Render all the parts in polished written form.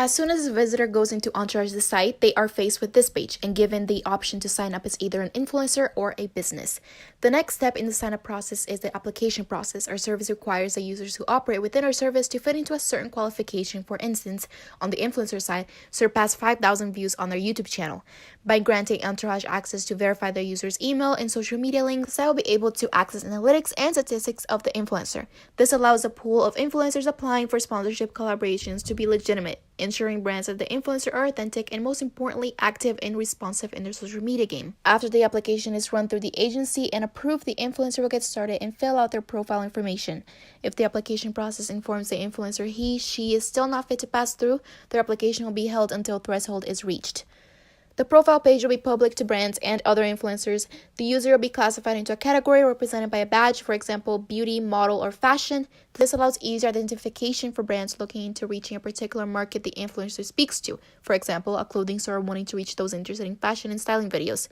As soon as a visitor goes into Entourage the site, they are faced with this page and given the option to sign up as either an influencer or a business. The next step in the sign-up process is the application process. Our service requires the users who operate within our service to fit into a certain qualification. For instance, on the influencer side, surpass 5,000 views on their YouTube channel. By granting Entourage access to verify their user's email and social media links, I will be able to access analytics and statistics of the influencer. This allows a pool of influencers applying for sponsorship collaborations to be legitimate, ensuring brands of the influencer are authentic and, most importantly, active and responsive in their social media game. After the application is run through the agency and approved, the influencer will get started and fill out their profile information. If the application process informs the influencer she is still not fit to pass through, their application will be held until threshold is reached. The profile page will be public to brands and other influencers. The user will be classified into a category represented by a badge, for example, beauty, model, or fashion. This allows easier identification for brands looking into reaching a particular market the influencer speaks to, for example, a clothing store wanting to reach those interested in fashion and styling videos.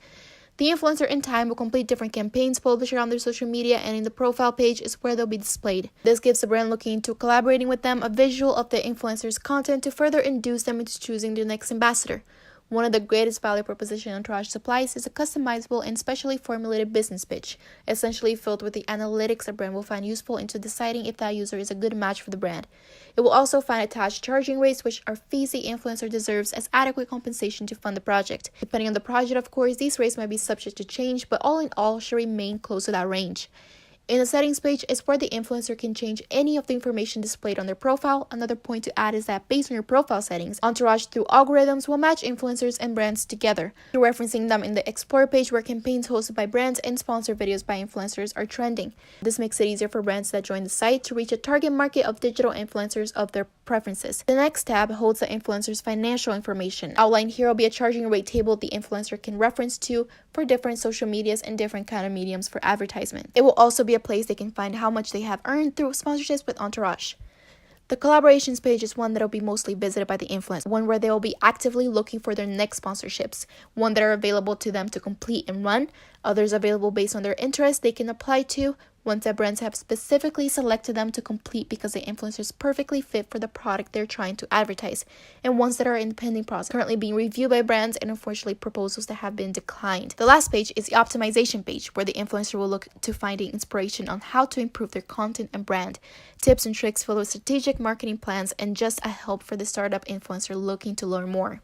The influencer in time will complete different campaigns published around their social media, and in the profile page is where they'll be displayed. This gives the brand looking into collaborating with them a visual of the influencer's content to further induce them into choosing their next ambassador. One of the greatest value proposition Entourage supplies is a customizable and specially formulated business pitch, essentially filled with the analytics a brand will find useful into deciding if that user is a good match for the brand. It will also find attached charging rates, which are fees the influencer deserves as adequate compensation to fund the project. Depending on the project, of course, these rates might be subject to change, but all in all should remain close to that range. In the settings page is where the influencer can change any of the information displayed on their profile. Another point to add is that based on your profile settings, Entourage through algorithms will match influencers and brands together, referencing them in the Explore page where campaigns hosted by brands and sponsored videos by influencers are trending. This makes it easier for brands that join the site to reach a target market of digital influencers of their preferences. The next tab holds the influencer's financial information. Outlined here will be a charging rate table the influencer can reference to for different social medias and different kind of mediums for advertisement. It will also be a place they can find how much they have earned through sponsorships with Entourage. The collaborations page is one that will be mostly visited by the influencer, one where they will be actively looking for their next sponsorships, one that are available to them to complete and run, others available based on their interests they can apply to, ones that brands have specifically selected them to complete because the influencer is perfectly fit for the product they're trying to advertise, and ones that are in the pending process, currently being reviewed by brands, and unfortunately proposals that have been declined. The last page is the optimization page, where the influencer will look to finding inspiration on how to improve their content and brand, tips and tricks filled with strategic marketing plans, and just a help for the startup influencer looking to learn more.